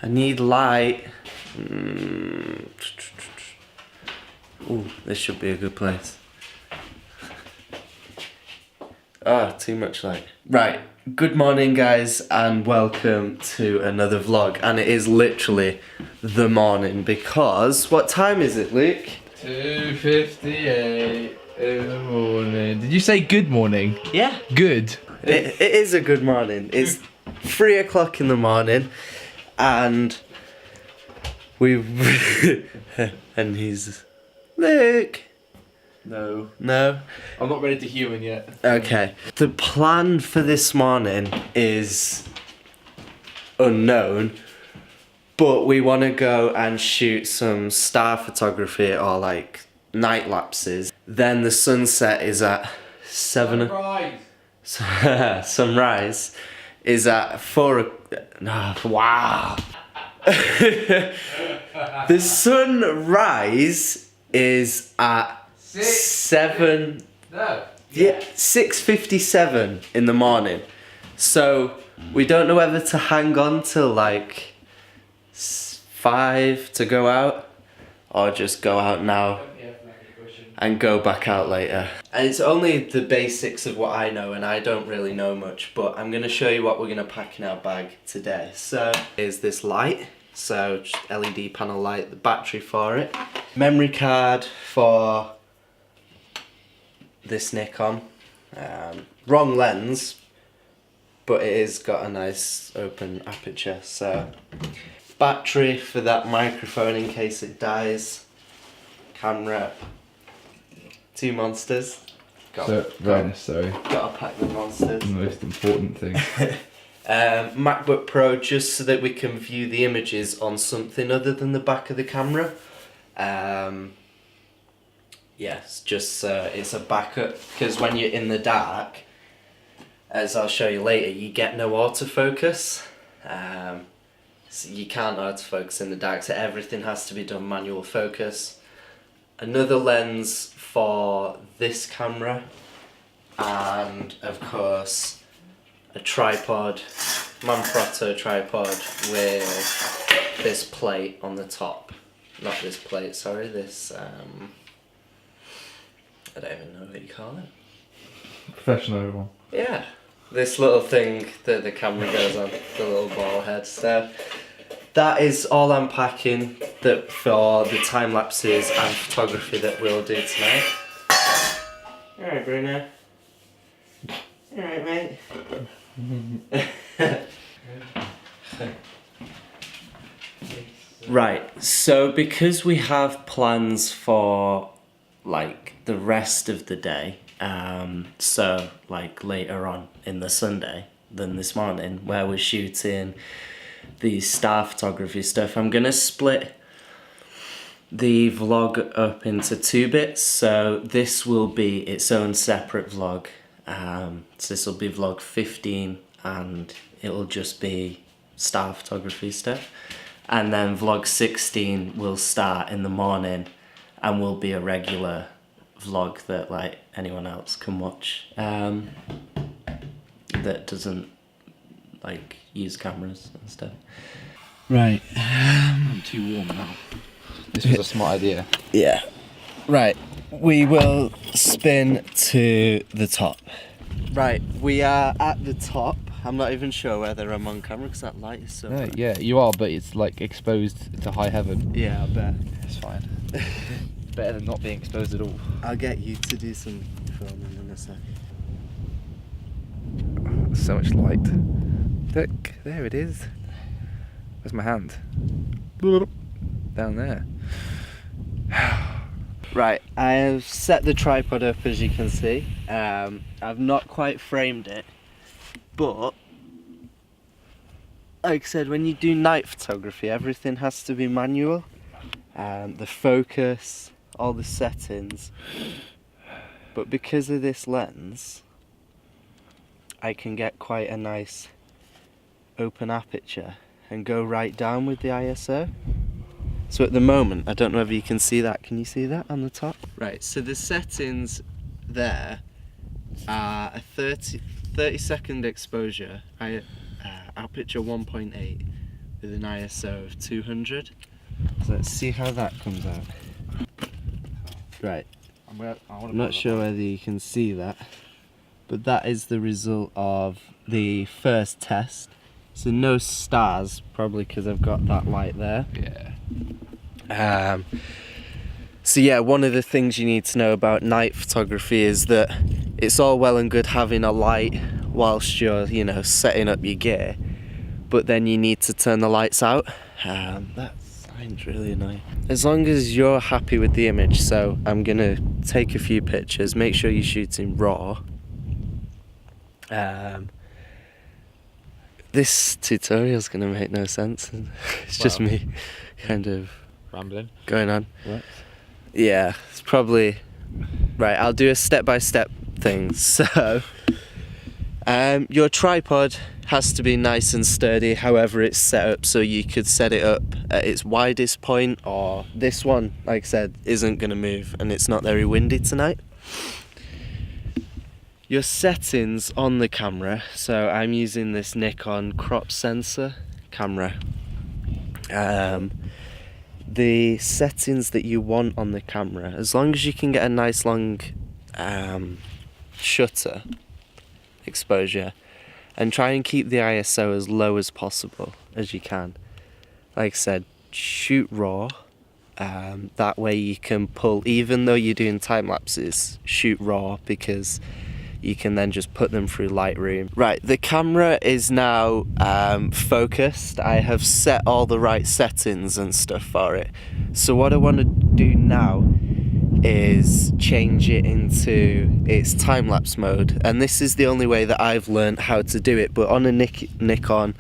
I need light. Ooh, this should be a good place. Ah, too much light. Right, good morning guys and welcome to another vlog. And it is literally the morning because, what time is it, Luke? 2:58 in the morning. Did you say good morning? Yeah. Good. It is a good morning. It's 3 o'clock in the morning and we've... and he's... Luke! No. No? I'm not ready to human yet. Okay. The plan for this morning is unknown, but we want to go and shoot some star photography or like night lapses. Then the sunset is at 7. Sunrise. Sunrise is at 4. No, wow. The sunrise is at 7. No. Yeah, 6:57 in the morning. So we don't know whether to hang on till like 5 to go out, or just go out now and go back out later. And it's only the basics of what I know, and I don't really know much, but I'm gonna show you what we're gonna pack in our bag today. So here's this light, so just LED panel light, the battery for it, memory card for this Nikon, wrong lens, but it is got a nice open aperture. So battery for that microphone in case it dies, camera, 2 monsters. Very necessary. Gotta pack the monsters. The most important thing. MacBook Pro, just so that we can view the images on something other than the back of the camera. Yes, just it's a backup, because when you're in the dark, as I'll show you later, you get no autofocus. So you can't autofocus in the dark, so everything has to be done manual focus. Another lens for this camera, and of course a tripod, Manfrotto Tripod with this plate on the top. Not this plate, sorry, this I don't even know what you call it. Professional one. Yeah, this little thing that the camera goes on, the little ball head. So that is all I'm packing that for the time lapses and photography that we'll do tonight. Alright, Bruno. Alright, mate. Right, so because we have plans for like the rest of the day, so like later on in the Sunday than this morning where we're shooting the star photography stuff, I'm gonna split the vlog up into 2 bits. So this will be its own separate vlog. So this will be vlog 15 and it'll just be star photography stuff. And then vlog 16 will start in the morning and will be a regular vlog that like anyone else can watch, that doesn't like use cameras and stuff. Right. I'm too warm now. This was a smart idea. Yeah. Right. We will spin to the top. Right. We are at the top. I'm not even sure whether I'm on camera because that light is so bright. Yeah, you are, but it's like exposed to high heaven. Yeah, I bet. It's fine. Better than not being exposed at all. I'll get you to do some filming in a sec. So much light. Look, there it is. Where's my hand? Down there. Right, I have set the tripod up as you can see. I've not quite framed it, but like I said, when you do night photography, everything has to be manual. The focus, all the settings. But because of this lens, I can get quite a nice open aperture and go right down with the ISO. So at the moment, I don't know whether you can see that. Can you see that on the top? Right, so the settings there are a 30 second exposure, aperture 1.8, with an ISO of 200. So let's see how that comes out. Right, I'm not sure whether you can see that, but that is the result of the first test. So no stars, probably because I've got that light there. Yeah. So yeah, one of the things you need to know about night photography is that it's all well and good having a light whilst you're, you know, setting up your gear, but then you need to turn the lights out. That sign's really annoying. As long as you're happy with the image, so I'm gonna take a few pictures, make sure you're shooting raw. This tutorial's gonna make no sense. It's just me kind of Rambling. going on. What? Yeah, it's probably right. I'll do a step-by-step thing. So your tripod has to be nice and sturdy, however it's set up. So you could set it up at its widest point, or this one, like I said, isn't going to move and it's not very windy tonight. Your settings on the camera, so I'm using this Nikon crop sensor camera. The settings that you want on the camera, as long as you can get a nice long shutter exposure, and try and keep the ISO as low as possible as you can. Like I said, shoot raw. That way you can pull, even though you're doing time lapses, shoot raw, because you can then just put them through Lightroom. Right, the camera is now focused. I have set all the right settings and stuff for it. So what I want to do now is change it into its time-lapse mode, and this is the only way that I've learned how to do it. But on a Nikon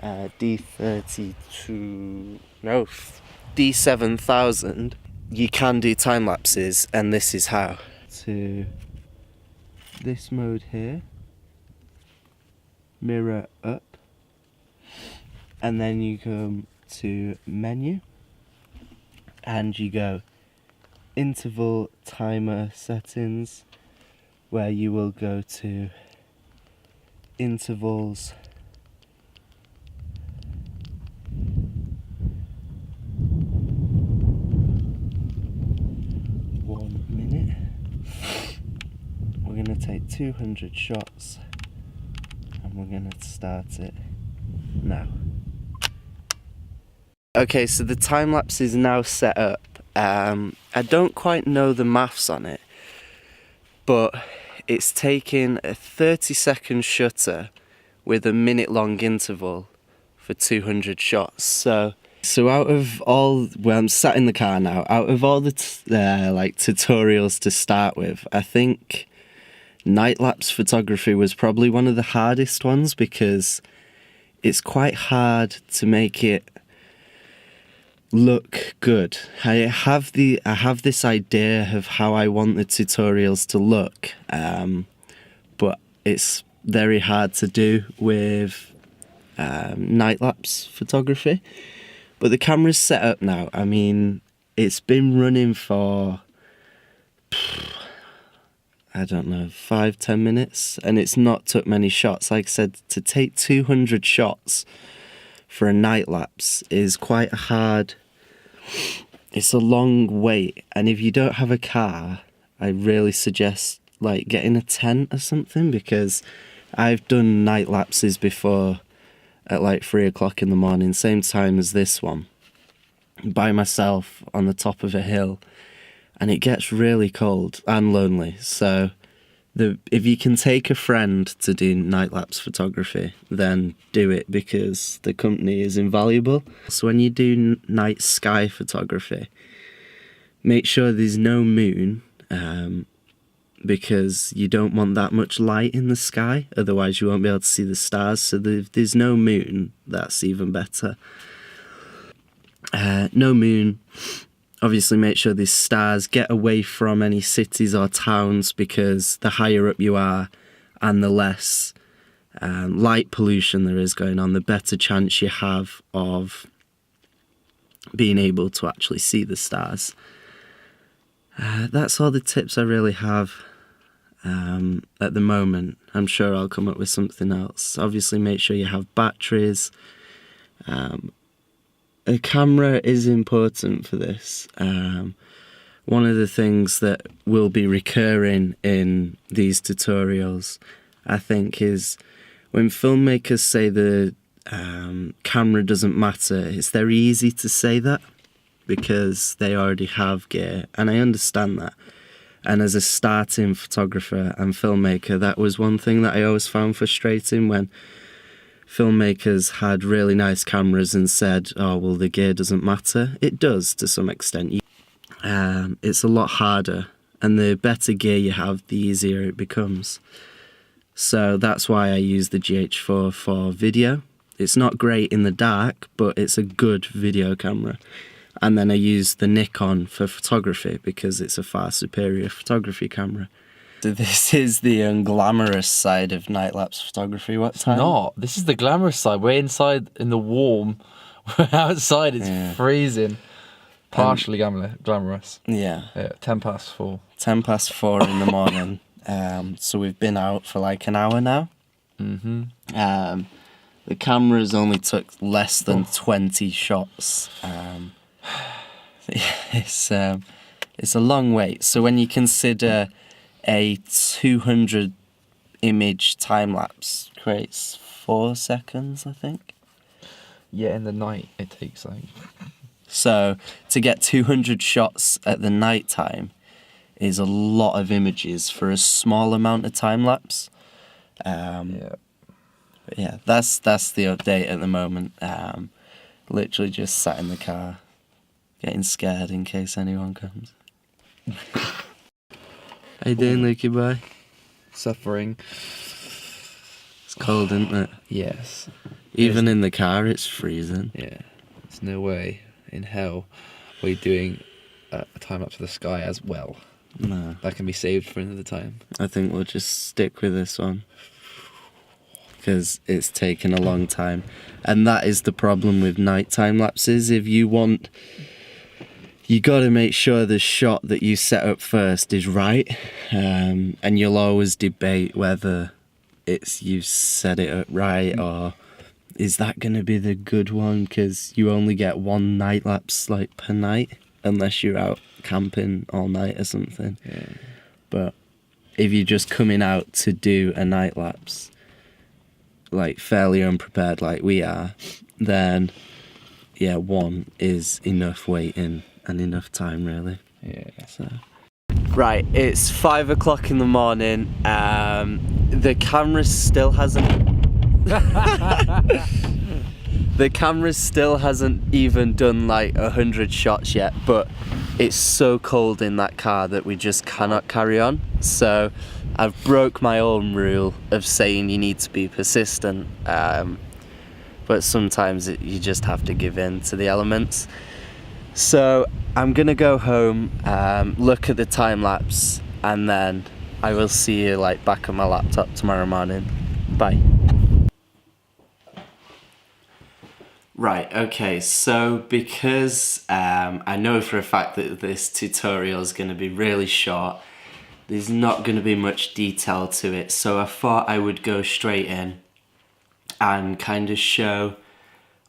D7000, you can do time lapses, and this is how. To this mode here, mirror up, and then you come to menu and you go interval timer settings, where you will go to intervals, we're going to take 200 shots and we're going to start it now. Okay, so the time lapse is now set up. I don't quite know the maths on it, but it's taking a 30-second shutter with a minute-long interval for 200 shots. So out of all, well, I'm sat in the car now. Out of all the like tutorials to start with, I think night lapse photography was probably one of the hardest ones, because it's quite hard to make it look good. I have this idea of how I want the tutorials to look, but it's very hard to do with night lapse photography. But the camera's set up now. I mean, it's been running for I don't know, 5-10 minutes, and it's not took many shots. Like I said, to take 200 shots for a night lapse is quite hard. It's a long wait, and if you don't have a car, I really suggest like getting a tent or something, because I've done night lapses before at like 3 o'clock in the morning, same time as this one, by myself on the top of a hill, and it gets really cold and lonely. So if you can take a friend to do night lapse photography, then do it, because the company is invaluable. So when you do night sky photography, make sure there's no moon, because you don't want that much light in the sky, otherwise you won't be able to see the stars. So if there's no moon, that's even better. No moon. Obviously make sure there's stars. Get away from any cities or towns, because the higher up you are and the less light pollution there is going on, the better chance you have of being able to actually see the stars. That's all the tips I really have at the moment. I'm sure I'll come up with something else. Obviously make sure you have batteries, A camera is important for this. One of the things that will be recurring in these tutorials, I think, is when filmmakers say the camera doesn't matter, it's very easy to say that because they already have gear, and I understand that. And as a starting photographer and filmmaker, that was one thing that I always found frustrating when filmmakers had really nice cameras and said, oh, well, the gear doesn't matter. It does to some extent. It's a lot harder, and the better gear you have, the easier it becomes. So that's why I use the GH4 for video. It's not great in the dark, but it's a good video camera. And then I use the Nikon for photography because it's a far superior photography camera. So this is the unglamorous side of night lapse photography. What time? Not. This is the glamorous side. We're inside in the warm. We're outside. It's freezing. Partially glamorous. Yeah. 4:10. 4:10 in the morning. So we've been out for like an hour now. The cameras only took less than 20 shots. It's a long wait. So when you consider a 200 image time lapse creates 4 seconds, I think. Yeah, in the night it takes like. So to get 200 shots at the night time is a lot of images for a small amount of time lapse. But yeah, that's the update at the moment. Literally just sat in the car, getting scared in case anyone comes. How you doing, Lukey boy? Suffering. It's cold, isn't it? Yes. Even in the car, it's freezing. Yeah. There's no way in hell we're doing a time lapse of the sky as well. No. That can be saved for another time. I think we'll just stick with this one because it's taken a long time. And that is the problem with night time lapses. If you want, you got to make sure the shot that you set up first is right. And you'll always debate whether it's you set it up right or is that going to be the good one, because you only get one night lapse like per night unless you're out camping all night or something. Yeah. But if you're just coming out to do a night lapse, like fairly unprepared like we are, then yeah, one is enough waiting and enough time really. Yeah. So. Right, it's 5 o'clock in the morning. The camera still hasn't. The camera still hasn't even done like 100 shots yet, but it's so cold in that car that we just cannot carry on. So I've broke my own rule of saying you need to be persistent, but sometimes you just have to give in to the elements. So I'm gonna go home, look at the time lapse, and then I will see you like back on my laptop tomorrow morning. Bye. Right, okay, so because I know for a fact that this tutorial is going to be really short, there's not going to be much detail to it, so I thought I would go straight in and kind of show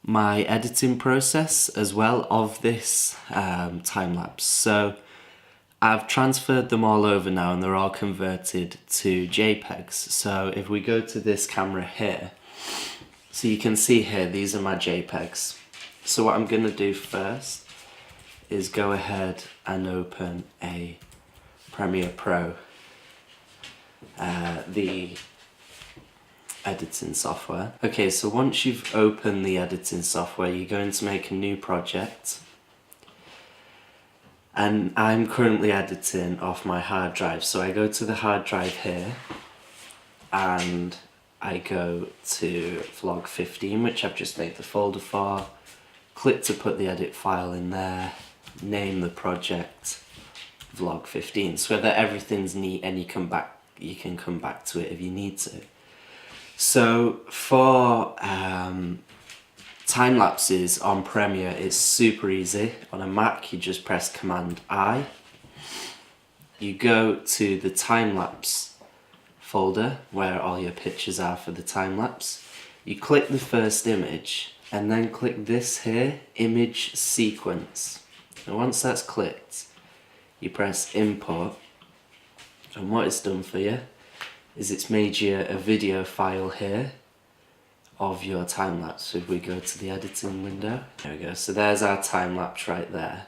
my editing process as well of this time-lapse. So I've transferred them all over now and they're all converted to JPEGs. So if we go to this camera here, so you can see here, these are my JPEGs. So what I'm gonna do first is go ahead and open a Premiere Pro, the editing software. Okay, so once you've opened the editing software, you're going to make a new project. And I'm currently editing off my hard drive. So I go to the hard drive here and I go to vlog 15, which I've just made the folder for, click to put the edit file in there, name the project vlog 15, so that everything's neat and you can come back to it if you need to. So for time lapses on Premiere, it's super easy. On a Mac, you just press Command I. You go to the time lapse folder where all your pictures are for the time lapse. You click the first image and then click this here, image sequence. And once that's clicked, you press import, and what it's done for you is it's made you a video file here of your time lapse. So if we go to the editing window, there we go. So there's our time lapse right there.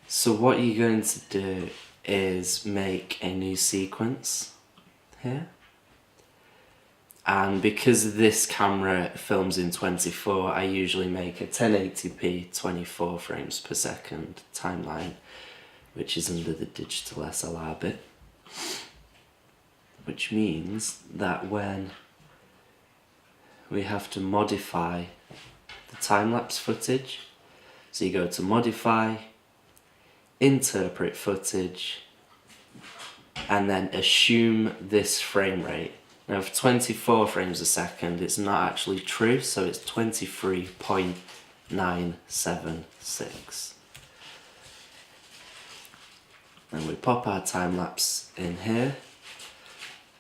So what you're going to do is make a new sequence here. And because this camera films in 24, I usually make a 1080p 24 frames per second timeline, which is under the digital SLR bit. Which means that when we have to modify the time-lapse footage, so you go to modify, interpret footage, and then assume this frame rate. Now for 24 frames a second, it's not actually true, so it's 23.976. And we pop our time-lapse in here,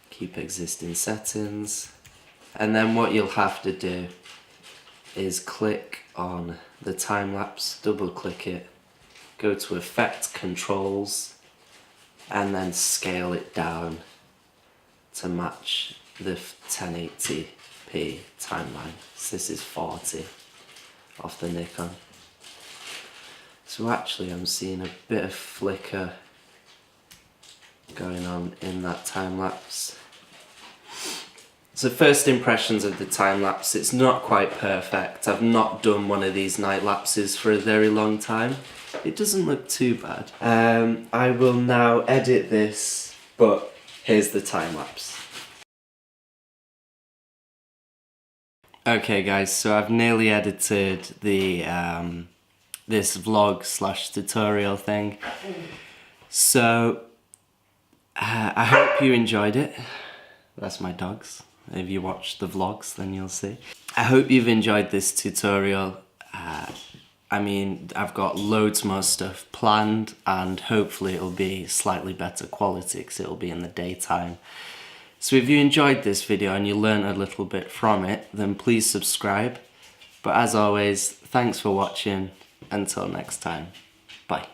keep existing settings, and then what you'll have to do is click on the time-lapse, double click it, go to Effect Controls, and then scale it down to match the 1080p timeline. So this is 40 off the Nikon. So actually I'm seeing a bit of flicker going on in that time-lapse. So first impressions of the time-lapse, it's not quite perfect. I've not done one of these night lapses for a very long time. It doesn't look too bad. I will now edit this, but here's the time-lapse. Okay guys, so I've nearly edited the this vlog / tutorial thing. So I hope you enjoyed it. That's my dogs. If you watch the vlogs, then you'll see. I hope you've enjoyed this tutorial. I mean, I've got loads more stuff planned, and hopefully it'll be slightly better quality because it'll be in the daytime. So if you enjoyed this video and you learned a little bit from it, then please subscribe. But as always, thanks for watching. Until next time, bye.